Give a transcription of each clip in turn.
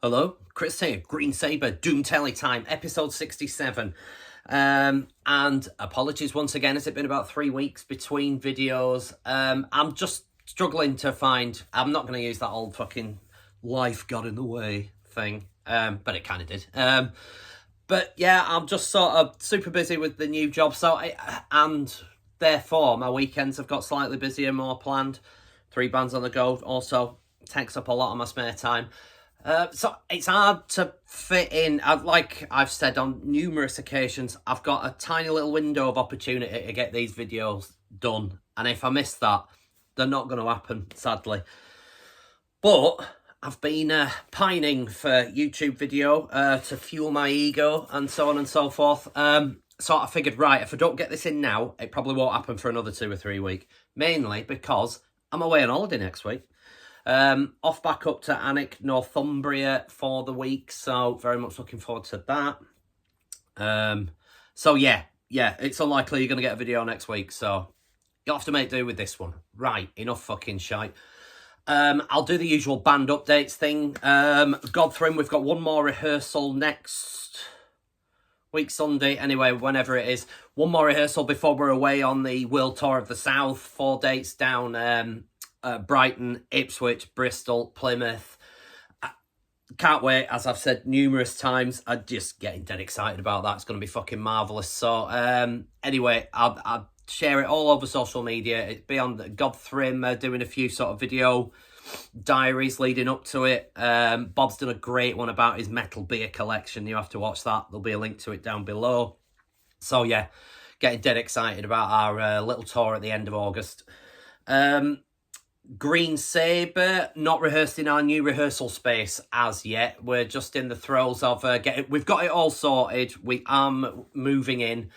Hello, Kris here, Green Sabre, Doom Telly time, episode 67. And apologies once again, has it been about 3 weeks between videos? I'm just struggling to find, I'm not going to use that old fucking life got in the way thing, but it kind of did. But yeah, I'm just sort of super busy with the new job, and therefore my weekends have got slightly busier, more planned. 3 bands on the go also takes up a lot of my spare time. So it's hard to fit in. Like I've said on numerous occasions, I've got a tiny little window of opportunity to get these videos done. And if I miss that, they're not going to happen, sadly. But I've been pining for YouTube video to fuel my ego and so on and so forth. So I figured, right, if I don't get this in now, it probably won't happen for another 2 or 3 weeks. Mainly because I'm away on holiday next week. Off back up to Alnwick, Northumbria for the week, so very much looking forward to that. So yeah, it's unlikely you're going to get a video next week, so you'll have to make do with this one. Right, enough fucking shite. I'll do the usual band updates thing. GODTHRYMM, we've got one more rehearsal next week, Sunday, anyway, whenever it is. One more rehearsal before we're away on the World Tour of the South. 4 dates down Brighton, Ipswich, Bristol, Plymouth. Can't wait, as I've said numerous times. I'm just getting dead excited about that. It's going to be fucking marvellous. So, anyway, I'll share it all over social media. It'll be on GODTHRYMM, doing a few sort of video diaries leading up to it. Bob's done a great one about his metal beer collection. You have to watch that. There'll be a link to it down below. So, yeah, getting dead excited about our little tour at the end of August. Green Sabre, not rehearsed in our new rehearsal space as yet. We're just in the throes of we've got it all sorted. We are moving in.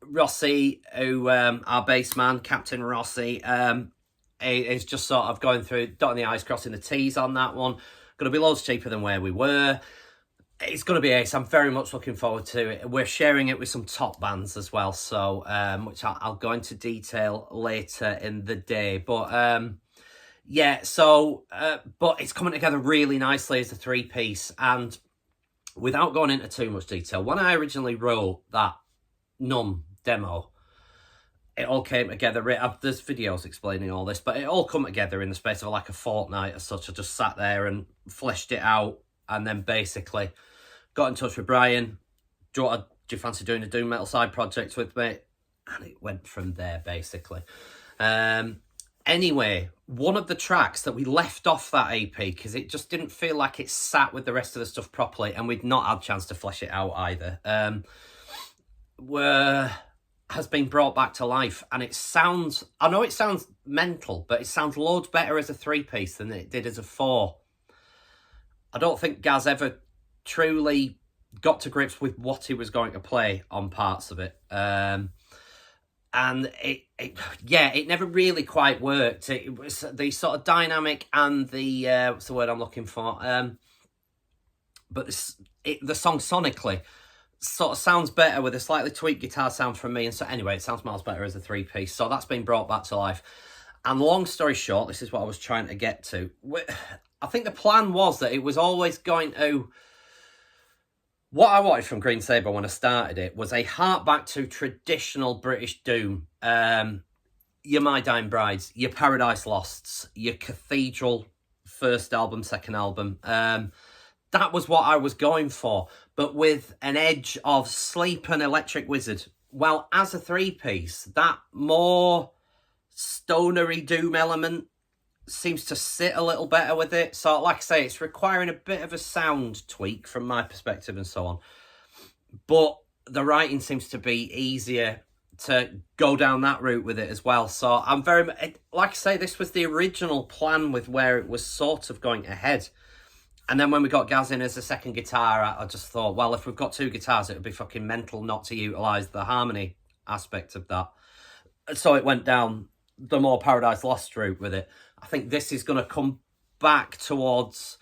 Rossi, who our bass man, Captain Rossi, is just sort of going through, dotting the I's, crossing the T's on that one. Going to be loads cheaper than where we were. It's going to be ace. I'm very much looking forward to it. We're sharing it with some top bands as well, so which I'll go into detail later in the day. But yeah, so but it's coming together really nicely as a 3-piece. And without going into too much detail, when I originally wrote that Numb demo, it all came together. There's videos explaining all this, but it all come together in the space of like a fortnight as such. I just sat there and fleshed it out, and then basically got in touch with Brian. Do you fancy doing a doom metal side project with me? And it went from there, basically. Anyway, one of the tracks that we left off that EP, because it just didn't feel like it sat with the rest of the stuff properly, and we'd not had a chance to flesh it out either, has been brought back to life. And it sounds, I know it sounds mental, but it sounds loads better as a 3-piece than it did as a 4. I don't think Gaz ever truly got to grips with what he was going to play on parts of it. And it never really quite worked. It was the sort of dynamic and the, what's the word I'm looking for? But the song sonically sort of sounds better with a slightly tweaked guitar sound from me. And so anyway, it sounds miles better as a 3-piece. So that's been brought back to life. And long story short, this is what I was trying to get to. I think the plan was that it was always going to... What I wanted from Green Sabre when I started it was a hark back to traditional British doom. Your My Dying Brides, your Paradise Losts, your Cathedral first album, second album. That was what I was going for, but with an edge of Sleep and Electric Wizard. Well, as a 3-piece, that more stonery doom element seems to sit a little better with it. So like I say, it's requiring a bit of a sound tweak from my perspective and so on, but the writing seems to be easier to go down that route with it as well. So I'm very, like I say, this was the original plan with where it was sort of going ahead. And then when we got Gaz in as a second guitar, I just thought, well, if we've got 2 guitars, it would be fucking mental not to utilise the harmony aspect of that. So it went down the more Paradise Lost route with it. I think this is going to come back towards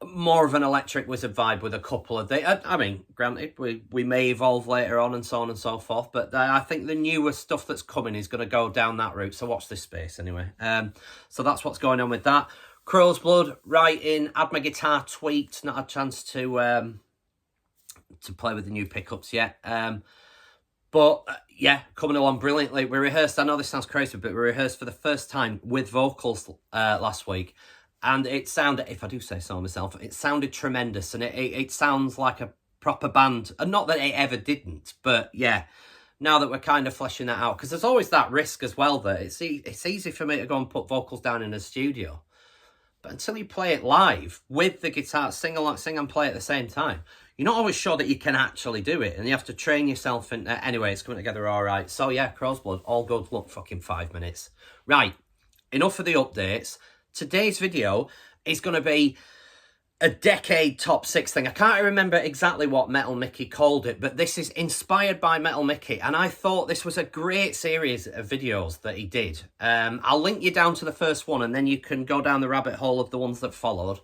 more of an Electric Wizard vibe with a couple of... I mean, granted, we may evolve later on and so on and so forth, but I think the newer stuff that's coming is going to go down that route, so watch this space anyway. So that's what's going on with that. CROWSBLOOD writing, had my guitar tweaked, not had a chance to play with the new pickups yet. But yeah, coming along brilliantly. We rehearsed, I know this sounds crazy, but we rehearsed for the first time with vocals last week. And it sounded, if I do say so myself, it sounded tremendous. And it sounds like a proper band. And not that it ever didn't, but yeah, now that we're kind of fleshing that out. Because there's always that risk as well that it's easy for me to go and put vocals down in a studio. But until you play it live with the guitar, sing and play at the same time, you're not always sure that you can actually do it. And you have to train yourself. And anyway, it's coming together all right. So yeah, CROWSBLOOD, all good. Look, fucking 5 minutes. Right, enough of the updates. Today's video is going to be a decade top 6 thing. I can't remember exactly what Metal Mickey called it, but this is inspired by Metal Mickey. And I thought this was a great series of videos that he did. I'll link you down to the first one, and then you can go down the rabbit hole of the ones that followed.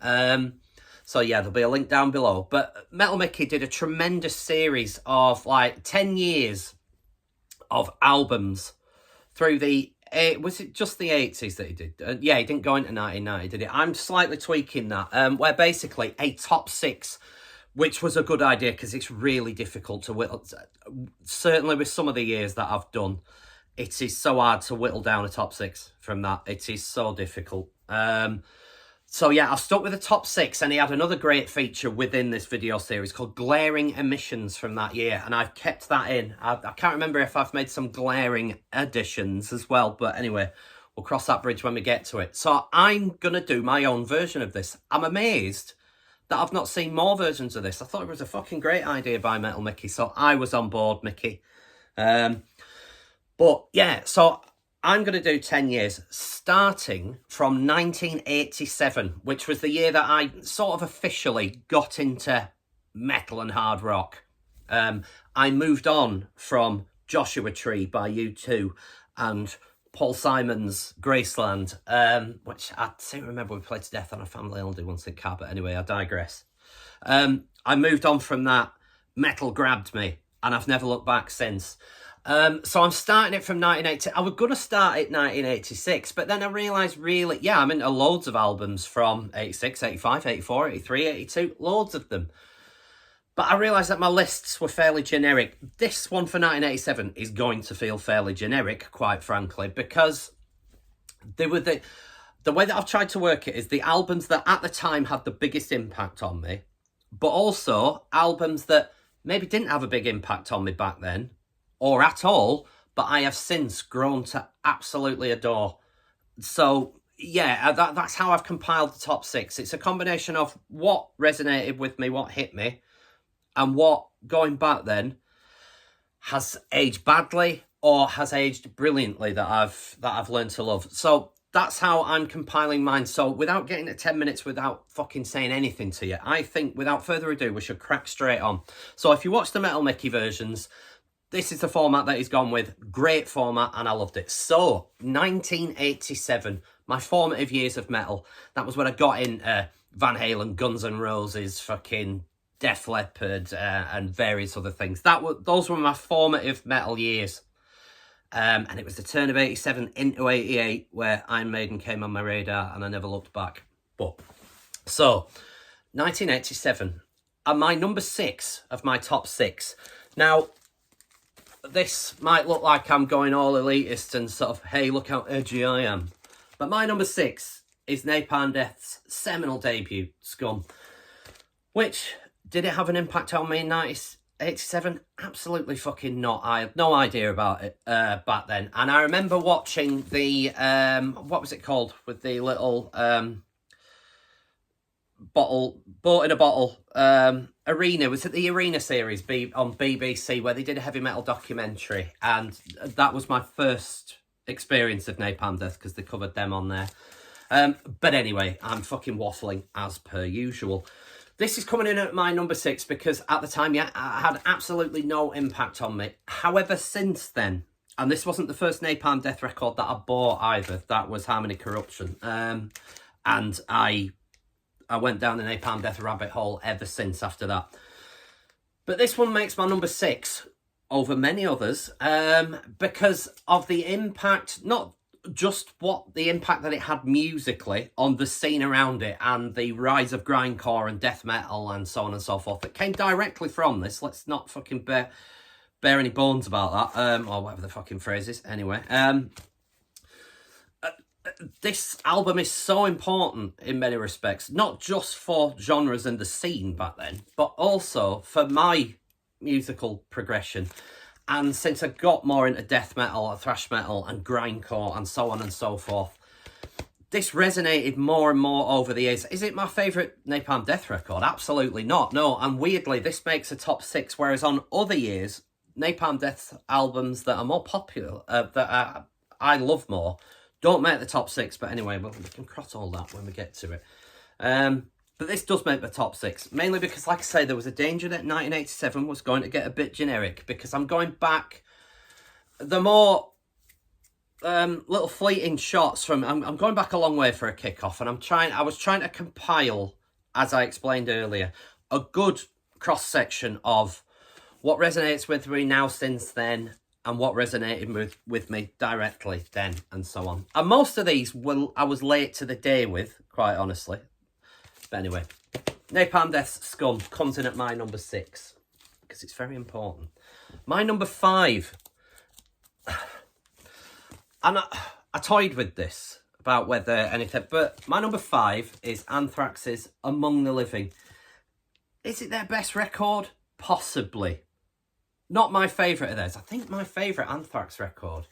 So yeah, there'll be a link down below. But Metal Mickey did a tremendous series of like 10 years of albums through the... was it just the 80s that he did? Yeah, he didn't go into 1990, did he? I'm slightly tweaking that. Where basically a top 6, which was a good idea because it's really difficult to whittle. Certainly with some of the years that I've done, it is so hard to whittle down a top 6 from that. It is so difficult. So yeah, I stuck with the top 6, and he had another great feature within this video series called Glaring Omissions from that year, and I've kept that in. I can't remember if I've made some glaring additions as well, but anyway, we'll cross that bridge when we get to it. So I'm going to do my own version of this. I'm amazed that I've not seen more versions of this. I thought it was a fucking great idea by Metal Mickey, so I was on board, Mickey. But yeah, so... I'm going to do 10 years, starting from 1987, which was the year that I sort of officially got into metal and hard rock. I moved on from Joshua Tree by U2 and Paul Simon's Graceland, which I seem to remember we played to death on a family holiday once in car, but anyway, I digress. I moved on from that, metal grabbed me, and I've never looked back since. So I'm starting it from 1980. I was going to start it 1986, but then I realised really, yeah, I'm into loads of albums from 86, 85, 84, 83, 82, loads of them. But I realised that my lists were fairly generic. This one for 1987 is going to feel fairly generic, quite frankly, because they were the way that I've tried to work it is the albums that at the time had the biggest impact on me, but also albums that maybe didn't have a big impact on me back then, or at all, but I have since grown to absolutely adore. So, yeah, that's how I've compiled the top 6. It's a combination of what resonated with me, what hit me, and what, going back then, has aged badly or has aged brilliantly that I've learned to love. So that's how I'm compiling mine. So without getting to 10 minutes without fucking saying anything to you, I think without further ado, we should crack straight on. So if you watch the Metal Mickey versions, this is the format that he's gone with. Great format, and I loved it. So, 1987, my formative years of metal. That was when I got into Van Halen, Guns N' Roses, fucking Def Leppard, and various other things. Those were my formative metal years. And it was the turn of 87 into 88 where Iron Maiden came on my radar, and I never looked back. So, 1987, and my number 6 of my top 6. Now, this might look like I'm going all elitist and sort of, hey, look how edgy I am. But my number 6 is Napalm Death's seminal debut, Scum. Which, did it have an impact on me in 1987? Absolutely fucking not. I had no idea about it back then. And I remember watching the, what was it called? With the little boat in a bottle, Arena. Was it the Arena series on BBC where they did a heavy metal documentary, and that was my first experience of Napalm Death because they covered them on there. But anyway, I'm fucking waffling as per usual. This is coming in at my number 6 because at the time, yeah, it had absolutely no impact on me. However, since then, and this wasn't the first Napalm Death record that I bought either, that was Harmony Corruption, and I went down the Napalm Death rabbit hole ever since after that. But this one makes my number 6 over many others because of the impact, not just what the impact that it had musically on the scene around it and the rise of grindcore and death metal and so on and so forth that came directly from this. Let's not fucking bear any bones about that, or whatever the fucking phrase is. Anyway, this album is so important in many respects, not just for genres and the scene back then, but also for my musical progression. And since I got more into death metal, thrash metal and grindcore and so on and so forth, this resonated more and more over the years. Is it my favourite Napalm Death record? Absolutely not. No, and weirdly, this makes a top 6, whereas on other years, Napalm Death albums that are more popular, that I love more, don't make the top 6. But anyway, we can cross all that when we get to it. But this does make the top 6, mainly because, like I say, there was a danger that 1987 was going to get a bit generic, because I'm going back, the more little fleeting shots from, I'm going back a long way for a kickoff, and I was trying to compile, as I explained earlier, a good cross-section of what resonates with me now since then, and what resonated with me directly then, and so on. And most of these I was late to the day with, quite honestly. But anyway, Napalm Death's Scum comes in at my number 6, because it's very important. My number 5, and I toyed with this about whether anything, but my number 5 is Anthrax's Among the Living. Is it their best record? Possibly. Not my favourite of theirs. I think my favourite Anthrax record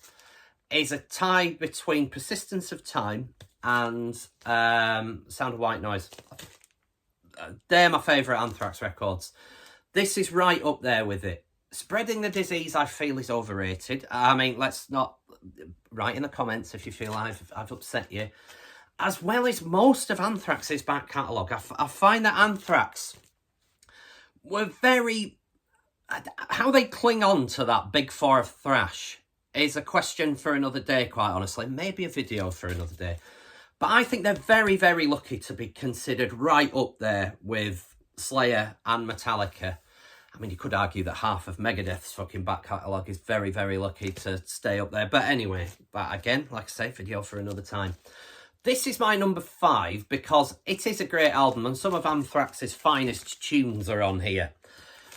is a tie between Persistence of Time and Sound of White Noise. They're my favourite Anthrax records. This is right up there with it. Spreading the Disease, I feel, is overrated. I mean, let's not... Write in the comments if you feel I've upset you. As well as most of Anthrax's back catalogue. I find that Anthrax were very... How they cling on to that big four of thrash is a question for another day, quite honestly. Maybe a video for another day. But I think they're very, very lucky to be considered right up there with Slayer and Metallica. I mean, you could argue that half of Megadeth's fucking back catalogue is very, very lucky to stay up there. But anyway, but again, like I say, video for another time. This is my number 5 because it is a great album and some of Anthrax's finest tunes are on here.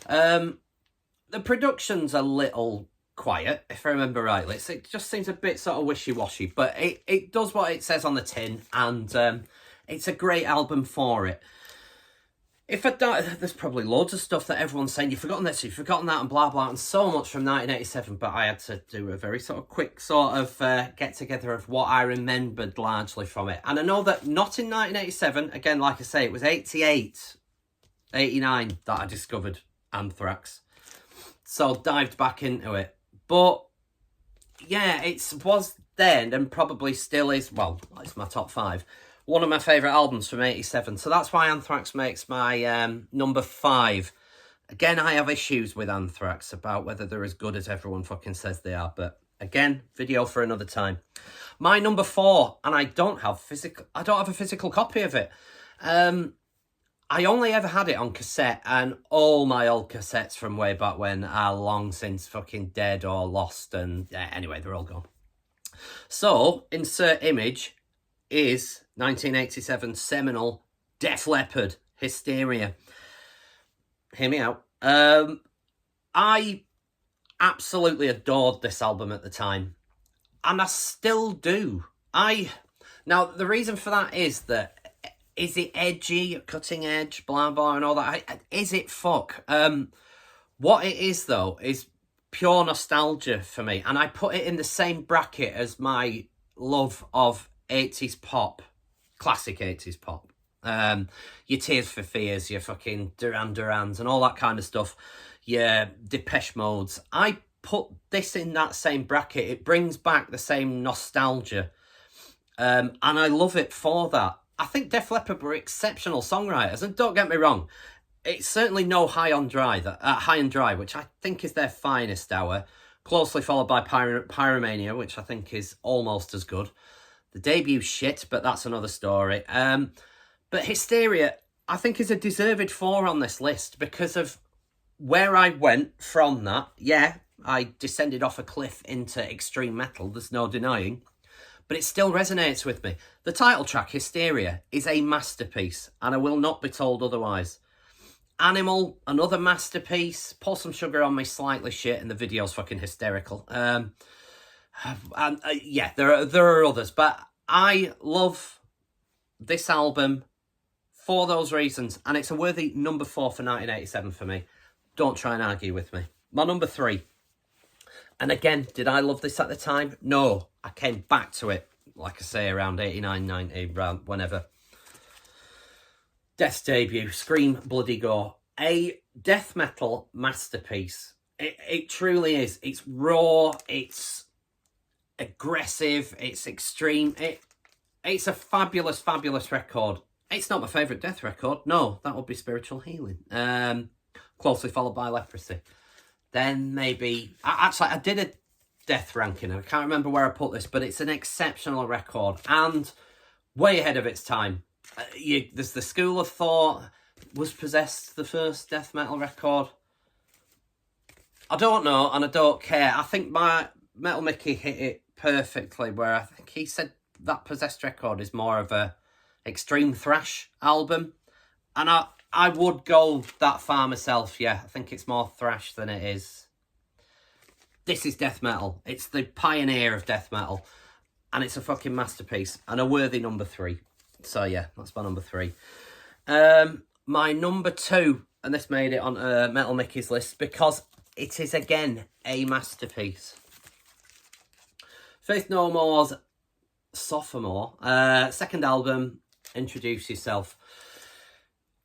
The production's a little quiet, if I remember rightly. It just seems a bit sort of wishy-washy, but it does what it says on the tin, and it's a great album for it. If I don't, there's probably loads of stuff that everyone's saying, you've forgotten this, you've forgotten that, and blah, blah, and so much from 1987, but I had to do a very sort of quick sort of get-together of what I remembered largely from it. And I know that not in 1987, again, like I say, it was 88, 89 that I discovered Anthrax. So dived back into it. But, yeah, it was then, and probably still is, well, it's my top 5. One of my favourite albums from 87. So that's why Anthrax makes my number 5. Again, I have issues with Anthrax about whether they're as good as everyone fucking says they are. But again, video for another time. My number 4, and I don't have a physical copy of it. I only ever had it on cassette, and all my old cassettes from way back when are long since fucking dead or lost. And anyway, they're all gone. So, insert image is 1987 seminal Def Leppard, Hysteria. Hear me out. I absolutely adored this album at the time, and I still do. Now, the reason for that is that, is it edgy, cutting edge, blah, blah, and all that? Is it? Fuck. What it is, though, is pure nostalgia for me, and I put it in the same bracket as my love of 80s pop, classic 80s pop. Your Tears for Fears, your fucking Duran Durans and all that kind of stuff, your Depeche Modes. I put this in that same bracket. It brings back the same nostalgia, and I love it for that. I think Def Leppard were exceptional songwriters, and don't get me wrong, it's certainly no High and Dry, which I think is their finest hour, closely followed by Pyromania, which I think is almost as good. The debute's shit, but that's another story. But Hysteria, I think, is a deserved 4 on this list because of where I went from that. Yeah, I descended off a cliff into extreme metal, there's no denying. but it still resonates with me. The title track, Hysteria, is a masterpiece, and I will not be told otherwise. Animal, another masterpiece. Pour Some Sugar on Me, slightly shit, and the video's fucking hysterical. Yeah, there are others, but I love this album for those reasons, and it's a worthy number 4 for 1987 for me. Don't try and argue with me. My number 3. And again, did I love this at the time? No. I came back to it, like I say, around 89, 90, around whenever. Death's debut, Scream Bloody Gore. A death metal masterpiece. It truly is. It's raw, it's aggressive, it's extreme. It's a fabulous, fabulous record. It's not my favourite death record. No, that would be Spiritual Healing. Closely followed by Leprosy. Then maybe... I did a death ranking. I can't remember where I put this, but it's an exceptional record and way ahead of its time. There's the school of thought. Was Possessed the first death metal record? I don't know, and I don't care. I think my Metal Mickey hit it perfectly, where I think he said that Possessed record is more of a extreme thrash album, and I would go that far myself. Yeah, I think it's more thrash than it is. This is death metal. It's the pioneer of death metal, and it's a fucking masterpiece and a worthy number 3. So yeah, that's my number 3. My number 2, and this made it on Metal Mickey's list because it is again a masterpiece. Faith No More's Sophomore, second album, Introduce Yourself.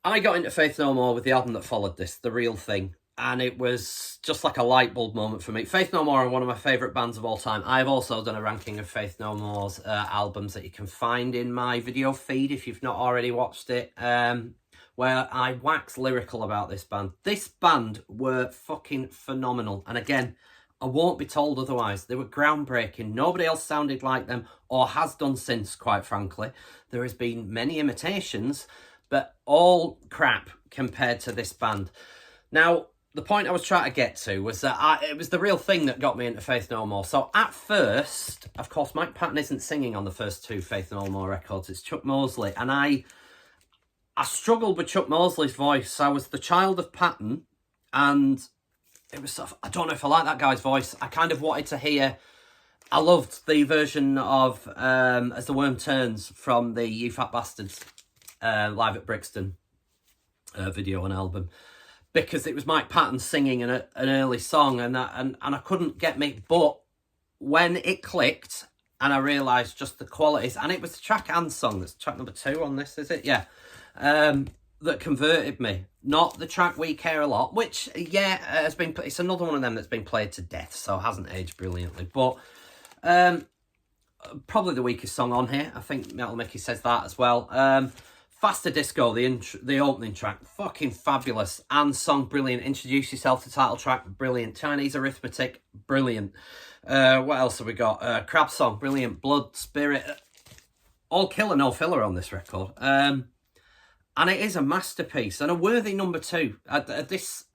I got into Faith No More with the album that followed this, The Real Thing, and it was just like a light bulb moment for me. Faith No More are one of my favourite bands of all time. I've also done a ranking of Faith No More's albums that you can find in my video feed if you've not already watched it, where I wax lyrical about this band. This band were fucking phenomenal, and again, I won't be told otherwise. They were groundbreaking. Nobody else sounded like them, or has done since, quite frankly. There has been many imitations, but all crap compared to this band. Now, the point I was trying to get to was that it was The Real Thing that got me into Faith No More. So at first, of course, Mike Patton isn't singing on the first 2 Faith No More records. It's Chuck Mosley, and I struggled with Chuck Mosley's voice. I was the child of Patton, and it was sort of, I don't know if I like that guy's voice. I kind of wanted to hear... I loved the version of As the Worm Turns from the You Fat Bastards Live at Brixton video and album, because it was Mike Patton singing an early song, and I couldn't get me. But when it clicked and I realised just the qualities, and it was the track and song, that's track number 2 on this, is it? Yeah. That converted me. Not the track We Care a Lot, which, yeah, has been... It's another one of them that's been played to death, so hasn't aged brilliantly. But probably the weakest song on here. I think Metal Mickey says that as well. Faster Disco, the opening track, fucking fabulous. And song, brilliant. Introduce Yourself, the title track, brilliant. Chinese Arithmetic, brilliant. What else have we got? Crab Song, brilliant. Blood, Spirit, all killer, no filler on this record. And it is a masterpiece and a worthy number 2. This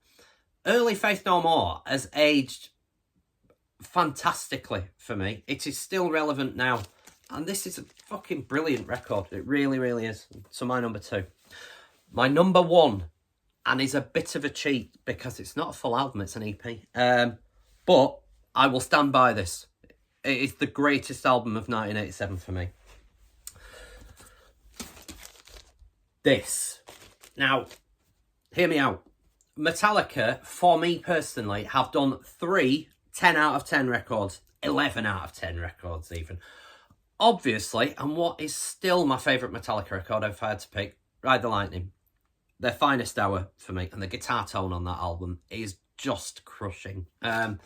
early Faith No More has aged fantastically for me. It is still relevant now. And this is a fucking brilliant record. It really, really is. So my number 2. My number 1, and is a bit of a cheat because it's not a full album, it's an EP. But I will stand by this. It is the greatest album of 1987 for me. This. Now, hear me out. Metallica, for me personally, have done 3 10 out of 10 records, 11 out of 10 records even. Obviously, and what is still my favourite Metallica record if I had to pick, Ride the Lightning. Their finest hour for me, and the guitar tone on that album is just crushing. 10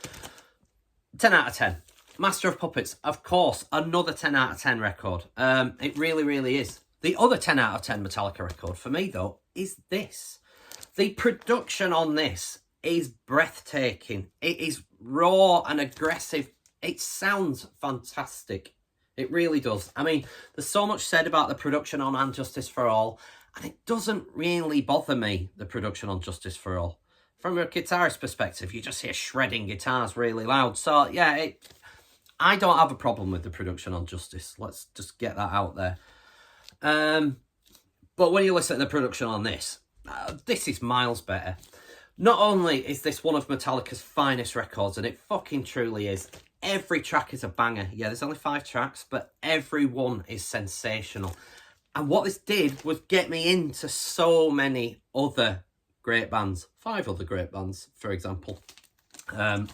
out of 10. Master of Puppets, of course, another 10 out of 10 record. It really, really is. The other 10 out of 10 Metallica record for me, though, is this. The production on this is breathtaking. It is raw and aggressive. It sounds fantastic. It really does. I mean, there's so much said about the production on And Justice for All, and it doesn't really bother me, the production on Justice for All. From a guitarist perspective, you just hear shredding guitars really loud. So, yeah, I don't have a problem with the production on Justice. Let's just get that out there. But when you listen to the production on this is miles better. Not only is this one of Metallica's finest records, and it fucking truly is, every track is a banger. Yeah, there's only 5 tracks, but every one is sensational. And what this did was get me into so many other great bands. 5 other great bands, for example. But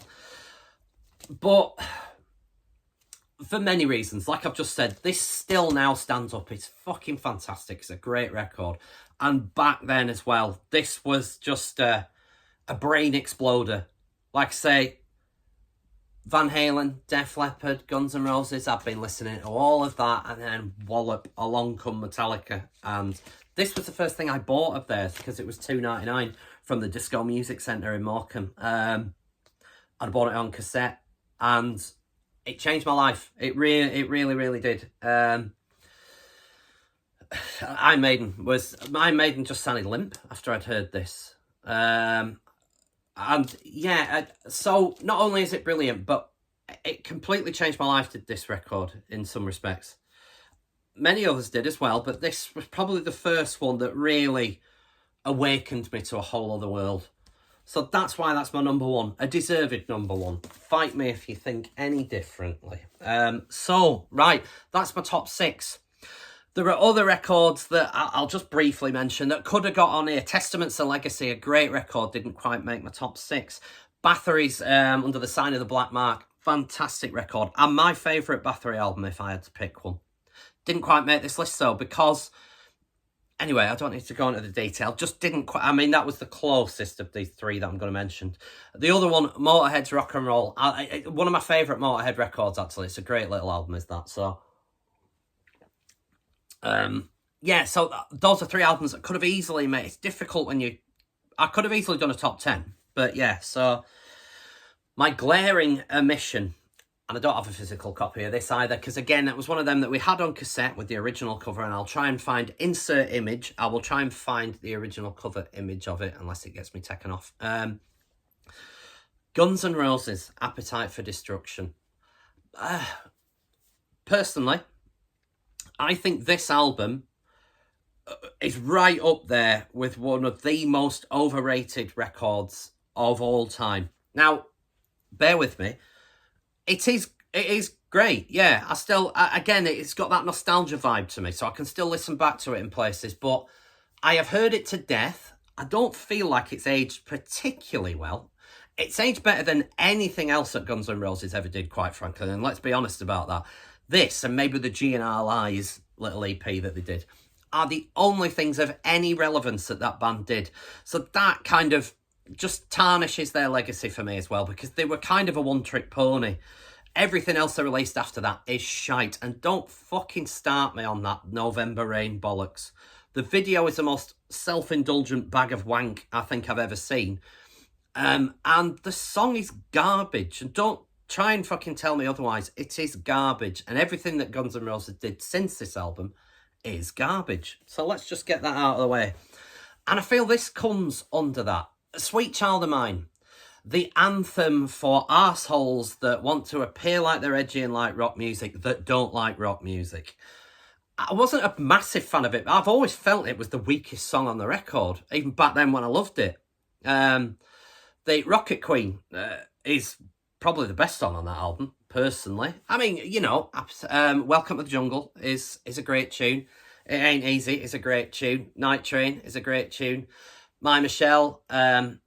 for many reasons, like I've just said, this still now stands up. It's fucking fantastic. It's a great record. And back then as well, this was just a brain exploder. Like I say, Van Halen, Def Leppard, Guns N' Roses, I've been listening to all of that, and then wallop, along come Metallica. And this was the first thing I bought of theirs, because it was $2.99 from the Disco Music Centre in Morecambe. I bought it on cassette, and it changed my life. It really did. Iron Maiden just sounded limp after I'd heard this. And yeah, so not only is it brilliant, but it completely changed my life, did this record, in some respects. Many others did as well, but this was probably the first one that really awakened me to a whole other world. So that's why that's my number one, a deserved number one. Fight me if you think any differently. So, right, that's my top 6. There are other records that I'll just briefly mention that could have got on here. Testaments of Legacy, a great record, didn't quite make my top 6. Bathory's Under the Sign of the Black Mark, fantastic record. And my favourite Bathory album, if I had to pick one. Didn't quite make this list though, because... Anyway, I don't need to go into the detail. Just didn't quite... I mean, that was the closest of these 3 that I'm going to mention. The other one, Motorhead's Rock and Roll. One of my favourite Motorhead records, actually. It's a great little album, is that. So... yeah, so those are 3 albums that could have easily made... It's difficult when you... I could have easily done a top 10. But yeah, so... My glaring omission... And I don't have a physical copy of this either, because again, it was one of them that we had on cassette with the original cover, and I'll try and find... Insert image. I will try and find the original cover image of it, unless it gets me taken off. Guns N' Roses, Appetite for Destruction. Personally... I think this album is right up there with one of the most overrated records of all time. Now, bear with me. It is great, yeah. Again, it's got that nostalgia vibe to me, so I can still listen back to it in places, but I have heard it to death. I don't feel like it's aged particularly well. It's aged better than anything else that Guns N' Roses ever did, quite frankly, and let's be honest about that. This, and maybe the G&R Lies little EP that they did, are the only things of any relevance that band did. So that kind of just tarnishes their legacy for me as well, because they were kind of a one-trick pony. Everything else they released after that is shite, and don't fucking start me on that November Rain bollocks. The video is the most self-indulgent bag of wank I think I've ever seen. And the song is garbage, and don't try and fucking tell me otherwise. It is garbage. And everything that Guns N' Roses did since this album is garbage. So let's just get that out of the way. And I feel this comes under that. Sweet Child of Mine. The anthem for arseholes that want to appear like they're edgy and like rock music that don't like rock music. I wasn't a massive fan of it. I've always felt it was the weakest song on the record, even back then when I loved it. The Rocket Queen is... probably the best song on that album, personally. I mean, you know, Welcome to the Jungle is a great tune. It Ain't Easy is a great tune. Night Train is a great tune. My Michelle, and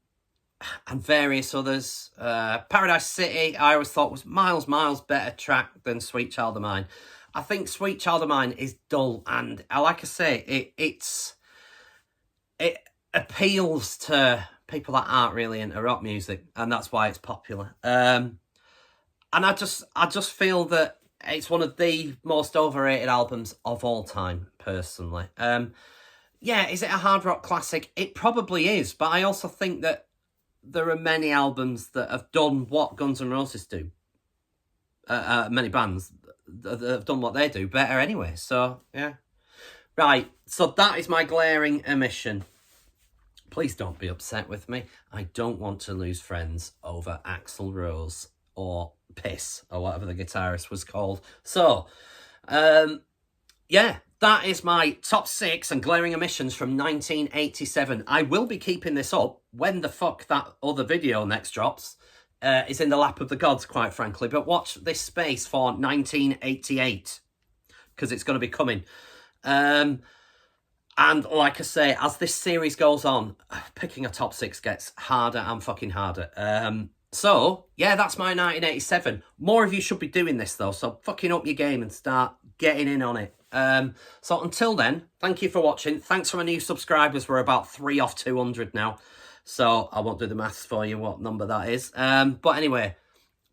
various others. Paradise City, I always thought was miles better track than Sweet Child of Mine. I think Sweet Child of Mine is dull, and like I say, it appeals to people that aren't really into rock music, and that's why it's popular. And I just feel that it's one of the most overrated albums of all time, personally. Yeah, is it a hard rock classic? It probably is, but I also think that there are many albums that have done what Guns N' Roses do. Many bands that have done what they do better anyway, so yeah. Right, so that is my glaring omission. Please don't be upset with me. I don't want to lose friends over Axl Rose or Piss, or whatever the guitarist was called. So, yeah, that is my top 6 and glaring omissions from 1987. I will be keeping this up when the fuck that other video next drops. Is in the lap of the gods, quite frankly. But watch this space for 1988, because it's going to be coming. And like I say, as this series goes on, picking a top 6 gets harder and fucking harder. So, yeah, that's my 1987. More of you should be doing this, though, so fucking up your game and start getting in on it. So until then, thank you for watching. Thanks for my new subscribers. We're about 3 off 200 now. So I won't do the maths for you, what number that is. But anyway,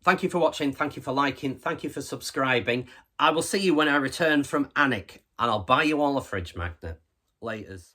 thank you for watching. Thank you for liking. Thank you for subscribing. I will see you when I return from Anik, and I'll buy you all a fridge magnet. Laters.